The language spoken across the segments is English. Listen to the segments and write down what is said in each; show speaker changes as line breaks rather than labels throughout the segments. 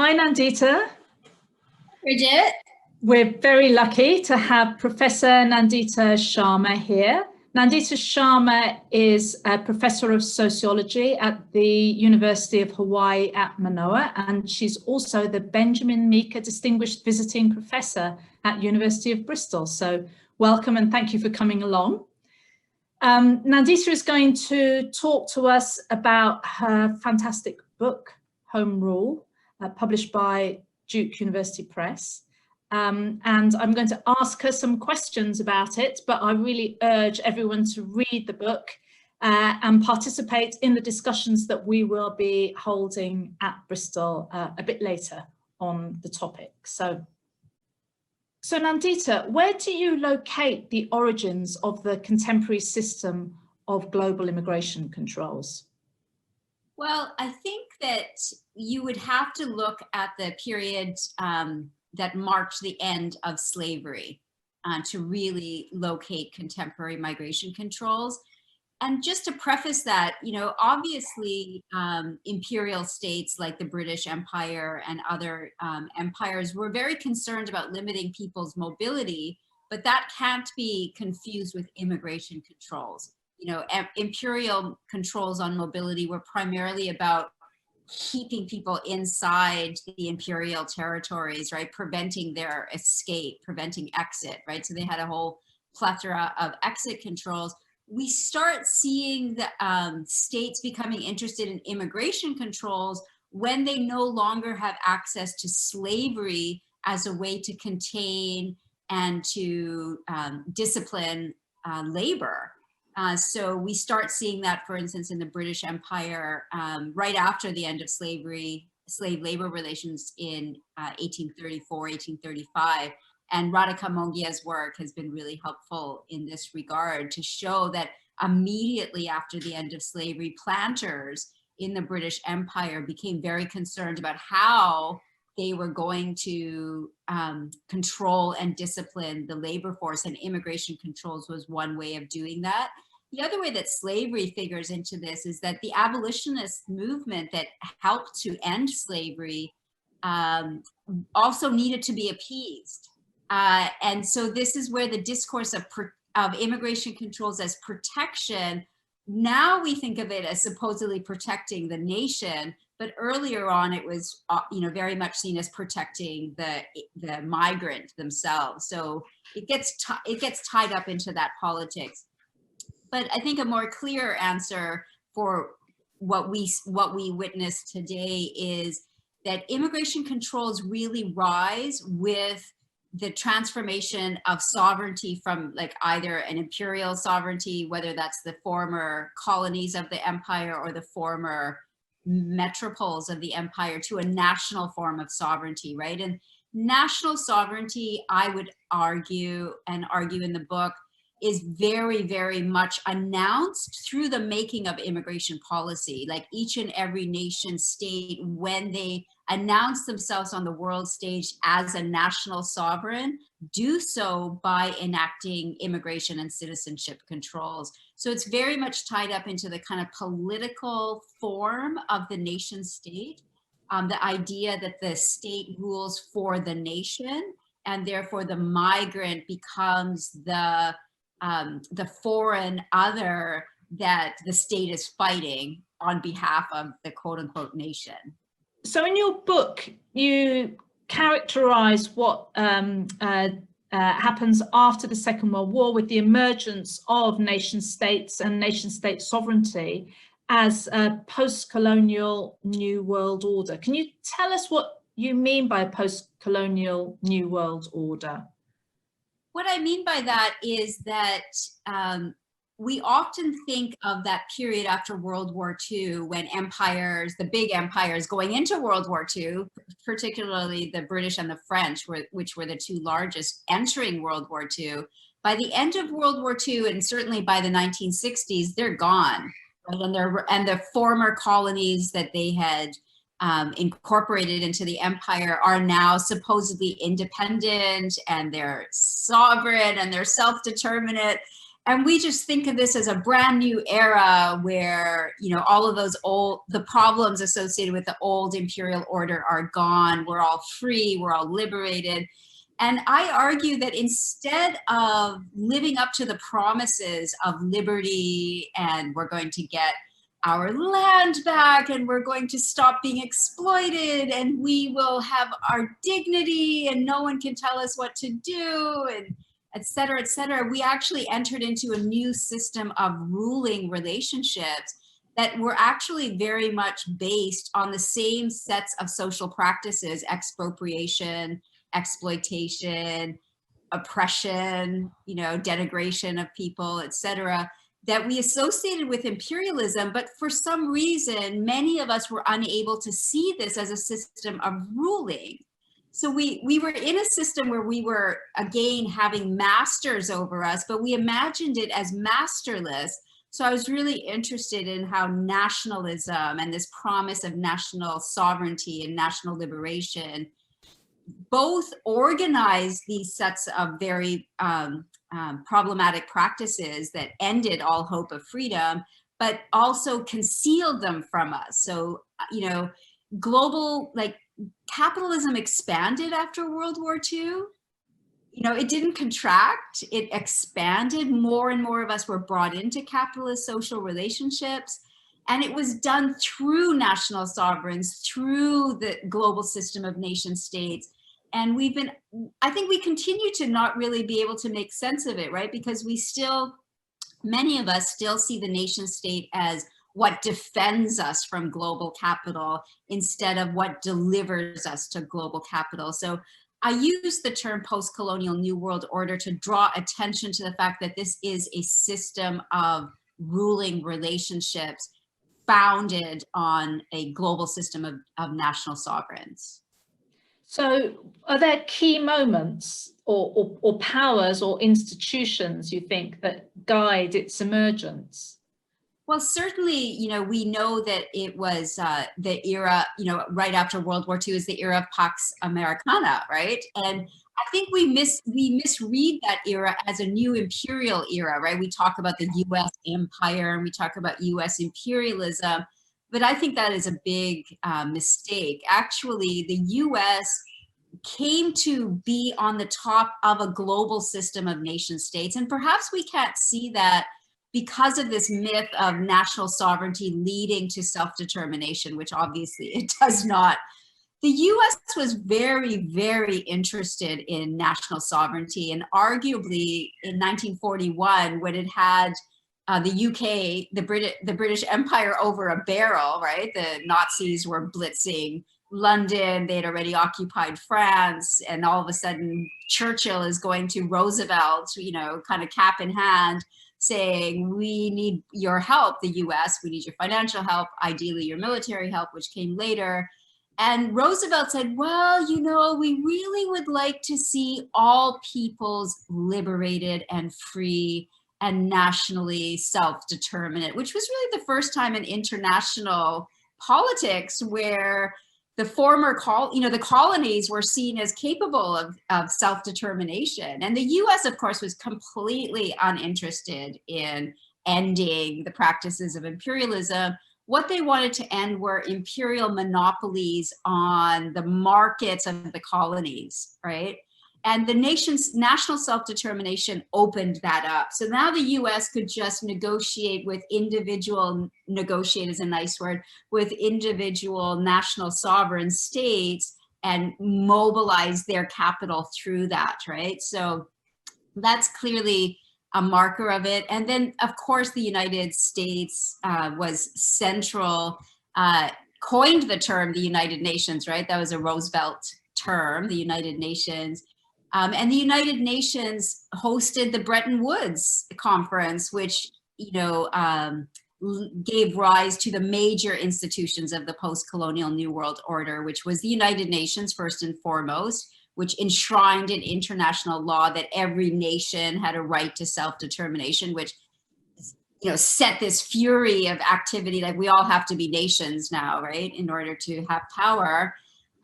Hi, Nandita.
Bridget.
We're very lucky to have Professor Nandita Sharma here. Nandita Sharma is a professor of sociology at the University of Hawaii at Manoa, and she's also the Benjamin Meeker Distinguished Visiting Professor at University of Bristol. So welcome and thank you for coming along. Nandita is going to talk to us about her fantastic book, Home Rule, published by Duke University Press. And I'm going to ask her some questions about it, but I really urge everyone to read the book and participate in the discussions that we will be holding at Bristol a bit later on the topic. So Nandita, where do you locate the origins of the contemporary system of global immigration controls?
Well, I think that you would have to look at the period that marked the end of slavery to really locate contemporary migration controls. And just to preface that, obviously imperial states like the British Empire and other empires were very concerned about limiting people's mobility, but that can't be confused with immigration controls. Imperial controls on mobility were primarily about keeping people inside the imperial territories, right? Preventing their escape, preventing exit, right? So they had a whole plethora of exit controls. We start seeing the states becoming interested in immigration controls when they no longer have access to slavery as a way to contain and to discipline labor. So we start seeing that, for instance, in the British Empire, right after the end of slavery, slave labor relations in 1834, 1835. And Radhika Mongia's work has been really helpful in this regard to show that immediately after the end of slavery, planters in the British Empire became very concerned about how they were going to control and discipline the labor force, and immigration controls was one way of doing that. The other way that slavery figures into this is that the abolitionist movement that helped to end slavery also needed to be appeased. And so this is where the discourse of immigration controls as protection, now we think of it as supposedly protecting the nation, but earlier on it was very much seen as protecting the migrant themselves. So it gets tied up into that politics. But I think a more clear answer for what we witness today is that immigration controls really rise with the transformation of sovereignty from like either an imperial sovereignty, whether that's the former colonies of the empire or the former metropoles of the empire, to a national form of sovereignty, right? And national sovereignty, I would argue in the book, is very, very much announced through the making of immigration policy. Like each and every nation state, when they announce themselves on the world stage as a national sovereign, do so by enacting immigration and citizenship controls. So it's very much tied up into the kind of political form of the nation state, the idea that the state rules for the nation, and therefore the migrant becomes the foreign other that the state is fighting on behalf of the quote unquote nation.
So in your book, you characterize what happens after the Second World War with the emergence of nation states and nation state sovereignty as a post-colonial New World Order. Can you tell us what you mean by a post-colonial New World Order?
What I mean by that is that we often think of that period after World War II when empires, the big empires going into World War II, particularly the British and the French, which were the two largest entering World War II. By the end of World War II, and certainly by the 1960s, they're gone. Right? And the former colonies that they had incorporated into the empire are now supposedly independent, and they're sovereign and they're self-determinate. And we just think of this as a brand new era where, you know, all of the problems associated with the old imperial order are gone. We're all free, we're all liberated. And I argue that instead of living up to the promises of liberty and we're going to get our land back and we're going to stop being exploited and we will have our dignity and no one can tell us what to do, and et cetera, we actually entered into a new system of ruling relationships that were actually very much based on the same sets of social practices: expropriation, exploitation, oppression, you know, denigration of people, et cetera, that we associated with imperialism. But for some reason, many of us were unable to see this as a system of ruling. So we were in a system where we were, again, having masters over us, but we imagined it as masterless. So I was really interested in how nationalism and this promise of national sovereignty and national liberation both organized these sets of very problematic practices that ended all hope of freedom, but also concealed them from us. So, you know, global, like, capitalism expanded after World War II. You know, it didn't contract, it expanded. More and more of us were brought into capitalist social relationships. And it was done through national sovereigns, through the global system of nation states. And I think we continue to not really be able to make sense of it, right? Because many of us still see the nation state as what defends us from global capital instead of what delivers us to global capital. So I use the term post-colonial New World Order to draw attention to the fact that this is a system of ruling relationships founded on a global system of national sovereigns.
So are there key moments or powers or institutions you think that guide its emergence?
Well, certainly, you know, we know that it was the era, you know, right after World War II is the era of Pax Americana, right? And I think we misread that era as a new imperial era, right? We talk about the US empire and we talk about US imperialism, but I think that is a big mistake. Actually, the US came to be on the top of a global system of nation states. And perhaps we can't see that because of this myth of national sovereignty leading to self-determination, which obviously it does not. The US was very, very interested in national sovereignty, and arguably in 1941, when it had the UK, the British Empire over a barrel, right? The Nazis were blitzing London, they had already occupied France, and all of a sudden Churchill is going to Roosevelt, you know, kind of cap in hand, saying, we need your help, the US, we need your financial help, ideally your military help, which came later. And Roosevelt said, well, you know, we really would like to see all peoples liberated and free and nationally self-determinate, which was really the first time in international politics where the the colonies were seen as capable of self-determination. And the US, of course, was completely uninterested in ending the practices of imperialism. What they wanted to end were imperial monopolies on the markets of the colonies, right? And the nation's national self-determination opened that up. So now the US could just negotiate is a nice word, with individual national sovereign states and mobilize their capital through that, right? So that's clearly a marker of it. And then, of course, the United States was central, coined the term the United Nations, right? That was a Roosevelt term, the United Nations. And the United Nations hosted the Bretton Woods conference, which, you know, gave rise to the major institutions of the post-colonial New World Order, which was the United Nations first and foremost, which enshrined in international law that every nation had a right to self-determination, which, you know, set this fury of activity, like we all have to be nations now, right, in order to have power.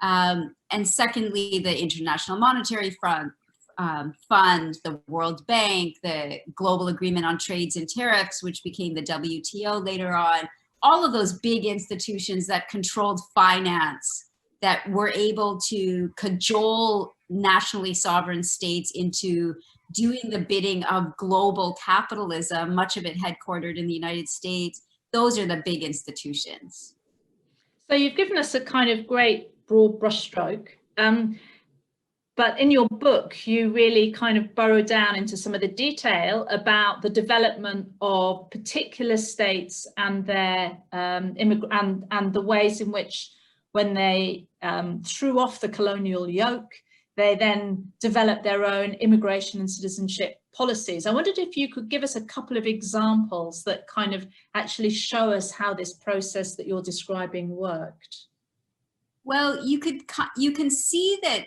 And secondly, the International Monetary Fund, Fund, the World Bank, the Global Agreement on Trades and Tariffs, which became the WTO later on, all of those big institutions that controlled finance, that were able to cajole nationally sovereign states into doing the bidding of global capitalism, much of it headquartered in the United States. Those are the big institutions.
So you've given us a kind of great broad brushstroke. But in your book, you really kind of burrow down into some of the detail about the development of particular states and their and the ways in which, when they threw off the colonial yoke, they then developed their own immigration and citizenship policies. I wondered if you could give us a couple of examples that kind of actually show us how this process that you're describing worked.
Well, you can see that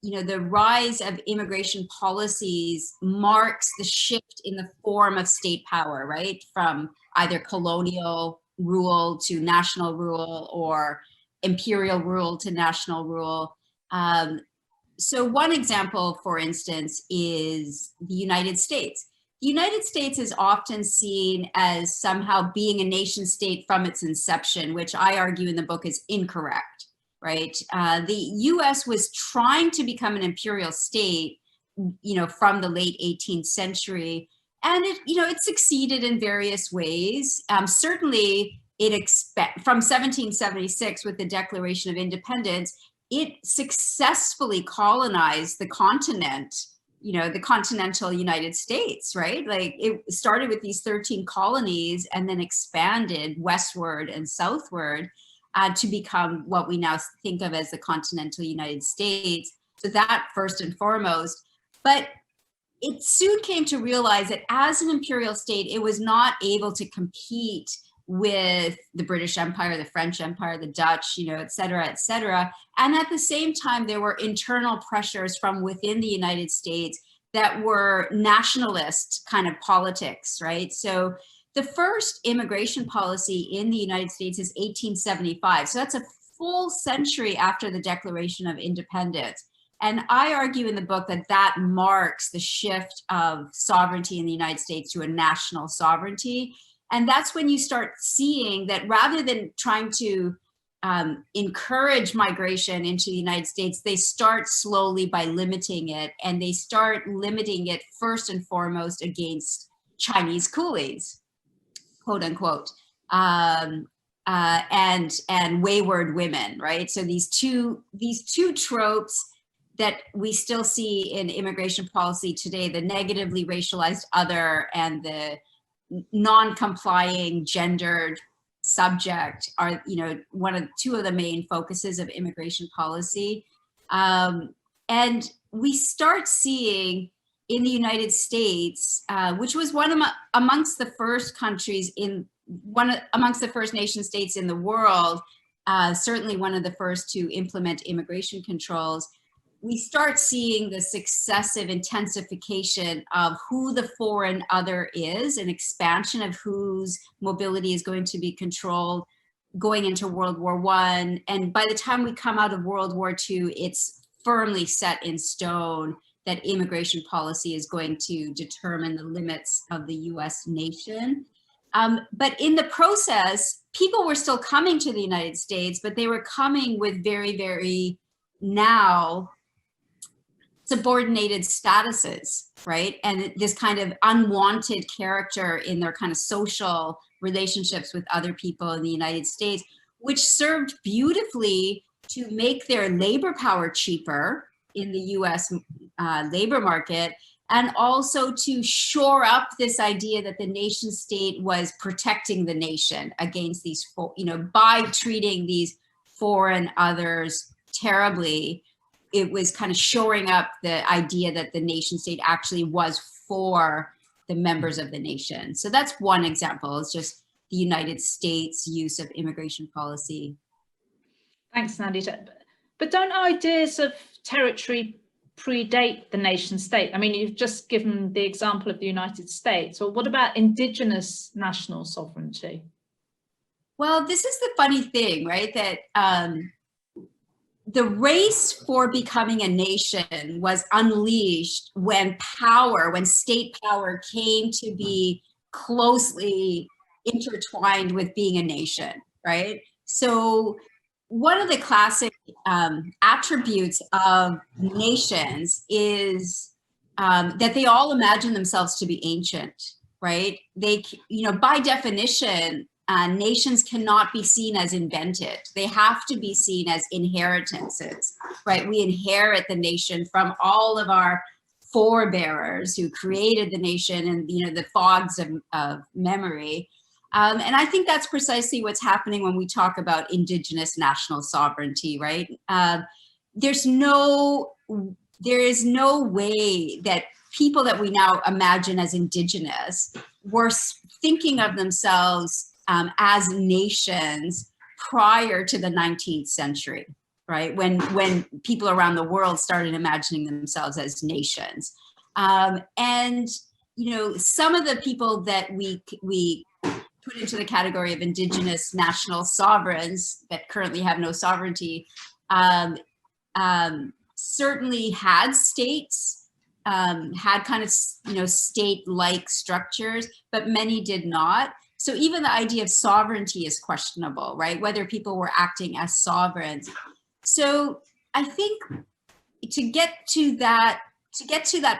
the rise of immigration policies marks the shift in the form of state power, right? From either colonial rule to national rule, or imperial rule to national rule. So one example, for instance, is the United States. The United States is often seen as somehow being a nation state from its inception, which I argue in the book is incorrect, right? The US was trying to become an imperial state, from the late 18th century. And it succeeded in various ways. Certainly from 1776 with the Declaration of Independence, it successfully colonized the continent, the continental United States, right? Like, it started with these 13 colonies and then expanded westward and southward to become what we now think of as the continental United States. So that first and foremost. But it soon came to realize that as an imperial state, it was not able to compete with the British Empire, the French Empire, the Dutch, et cetera, et cetera. And at the same time, there were internal pressures from within the United States that were nationalist kind of politics, right? So the first immigration policy in the United States is 1875. So that's a full century after the Declaration of Independence. And I argue in the book that that marks the shift of sovereignty in the United States to a national sovereignty. And that's when you start seeing that rather than trying to encourage migration into the United States, they start slowly by limiting it. And they start limiting it first and foremost against Chinese coolies, quote unquote, and wayward women, right? So these two tropes that we still see in immigration policy today, the negatively racialized other and the non-complying gendered subject, are two of the main focuses of immigration policy. And we start seeing in the United States, which was amongst the first countries amongst the first nation states in the world, certainly one of the first to implement immigration controls, we start seeing the successive intensification of who the foreign other is, an expansion of whose mobility is going to be controlled going into World War I. And by the time we come out of World War II, it's firmly set in stone that immigration policy is going to determine the limits of the US nation. But in the process, people were still coming to the United States, but they were coming with very, very now subordinated statuses, right? And this kind of unwanted character in their kind of social relationships with other people in the United States, which served beautifully to make their labor power cheaper in the US labor market, and also to shore up this idea that the nation state was protecting the nation against these, by treating these foreign others terribly. It was kind of shoring up the idea that the nation state actually was for the members of the nation. So that's one example. It's just the United States' use of immigration policy.
Thanks, Nandita. But don't ideas of territory predate the nation state? I mean, you've just given the example of the United States. Well, what about indigenous national sovereignty?
Well, this is the funny thing, right? That the race for becoming a nation was unleashed when state power came to be closely intertwined with being a nation, right? So one of the classic attributes of nations is that they all imagine themselves to be ancient, right? They, by definition, nations cannot be seen as invented. They have to be seen as inheritances, right? We inherit the nation from all of our forebearers who created the nation and, the fogs of memory. And I think that's precisely what's happening when we talk about Indigenous national sovereignty, right? There is no way that people that we now imagine as Indigenous were thinking of themselves as nations prior to the 19th century, right? When people around the world started imagining themselves as nations. And, some of the people that we put into the category of Indigenous national sovereigns that currently have no sovereignty certainly had states, had kind of, state-like structures, but many did not. So even the idea of sovereignty is questionable, right? Whether people were acting as sovereigns. So I think to get to that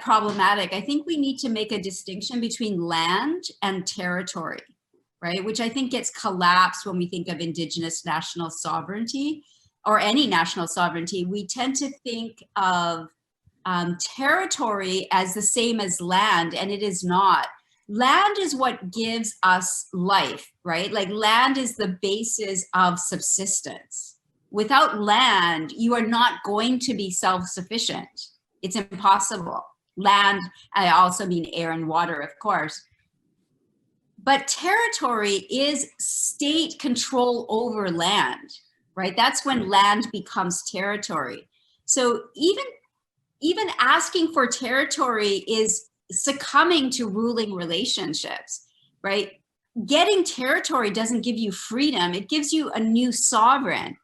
problematic, I think we need to make a distinction between land and territory, right? Which I think gets collapsed when we think of Indigenous national sovereignty or any national sovereignty. We tend to think of territory as the same as land, and it is not. Land is what gives us life, right? Like land is the basis of subsistence. Without land, you are not going to be self-sufficient. It's impossible. Land, I also mean air and water, of course. But territory is state control over land, right? That's when land becomes territory. So even asking for territory is succumbing to ruling relationships, right? Getting territory doesn't give you freedom. It gives you a new sovereign,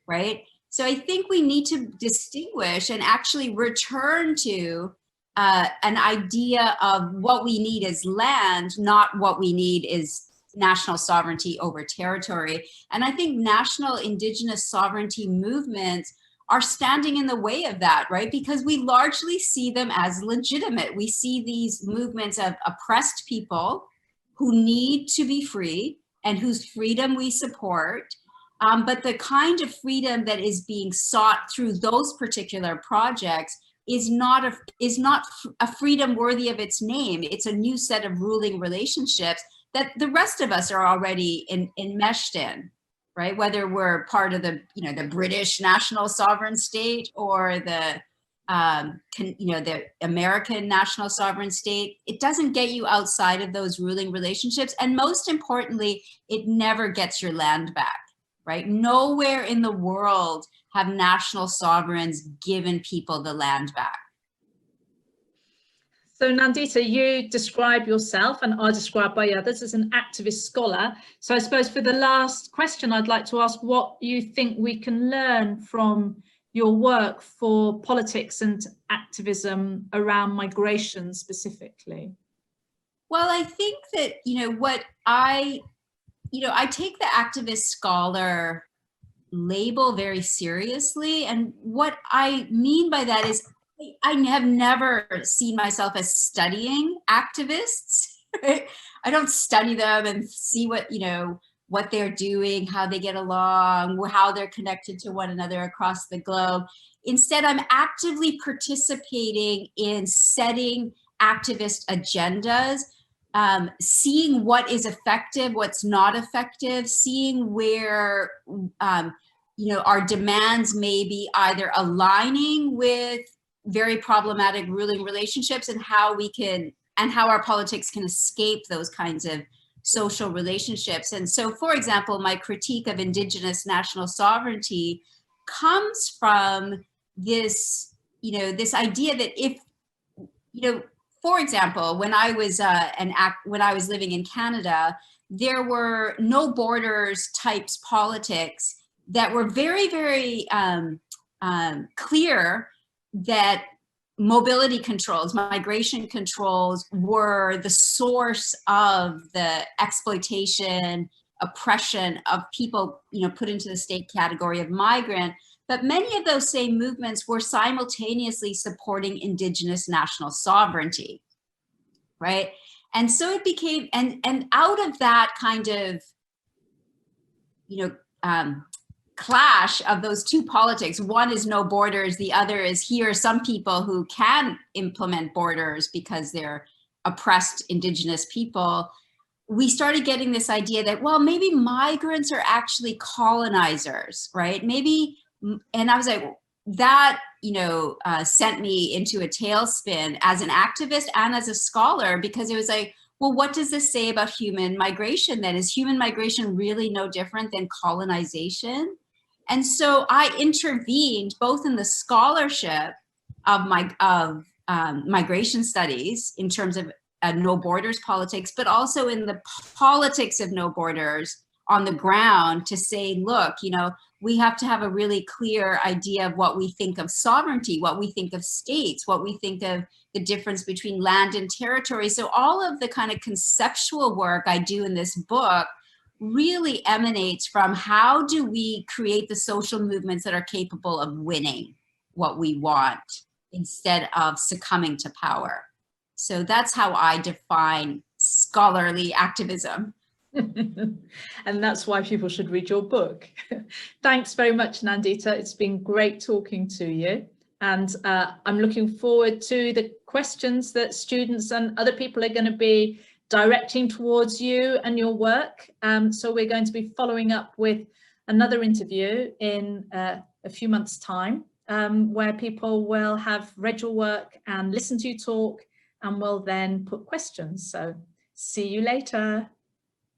right? So I think we need to distinguish and actually return to an idea of what we need is land, not what we need is national sovereignty over territory. And I think national Indigenous sovereignty movements are standing in the way of that, right? Because we largely see them as legitimate. We see these movements of oppressed people who need to be free and whose freedom we support. But the kind of freedom that is being sought through those particular projects is not a freedom worthy of its name. It's a new set of ruling relationships that the rest of us are already enmeshed in, right? Whether we're part of the British national sovereign state or the American national sovereign state, it doesn't get you outside of those ruling relationships. And most importantly, it never gets your land back, right? Nowhere in the world have national sovereigns given people the land back.
So Nandita, you describe yourself and are described by others as an activist scholar. So I suppose for the last question, I'd like to ask what you think we can learn from your work for politics and activism around migration specifically.
Well, I think that, what I take the activist scholar label very seriously. And what I mean by that is I have never seen myself as studying activists. Right? I don't study them and see what they're doing, how they get along, how they're connected to one another across the globe. Instead, I'm actively participating in setting activist agendas, seeing what is effective, what's not effective, seeing where our demands may be either aligning with very problematic ruling relationships and how our politics can escape those kinds of social relationships. And so, for example, my critique of Indigenous national sovereignty comes from this idea that if, for example, when I was living in Canada, there were no borders types politics that were very, very clear that mobility controls, migration controls were the source of the exploitation, oppression of people, put into the state category of migrant. But many of those same movements were simultaneously supporting indigenous national sovereignty, right? And so it became, and out of that kind of, clash of those two politics, one is no borders, the other is here are some people who can implement borders because they're oppressed indigenous people, we started getting this idea that, well, maybe migrants are actually colonizers, right? Maybe, and I was like, that, sent me into a tailspin as an activist and as a scholar, because it was like, well, what does this say about human migration then? Is human migration really no different than colonization? And so I intervened both in the scholarship of migration studies in terms of no borders politics, but also in the politics of no borders on the ground to say, look, we have to have a really clear idea of what we think of sovereignty, what we think of states, what we think of the difference between land and territory. So all of the kind of conceptual work I do in this book really emanates from how do we create the social movements that are capable of winning what we want instead of succumbing to power. So that's how I define scholarly activism.
And that's why people should read your book. Thanks very much, Nandita. It's been great talking to you. And I'm looking forward to the questions that students and other people are going to be directing towards you and your work. So we're going to be following up with another interview in a few months' time, where people will have read your work and listen to you talk and will then put questions. So see you later.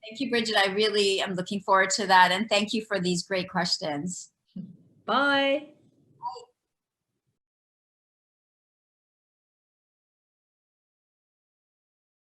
Thank you, Bridget. I really am looking forward to that. And thank you for these great questions.
Bye.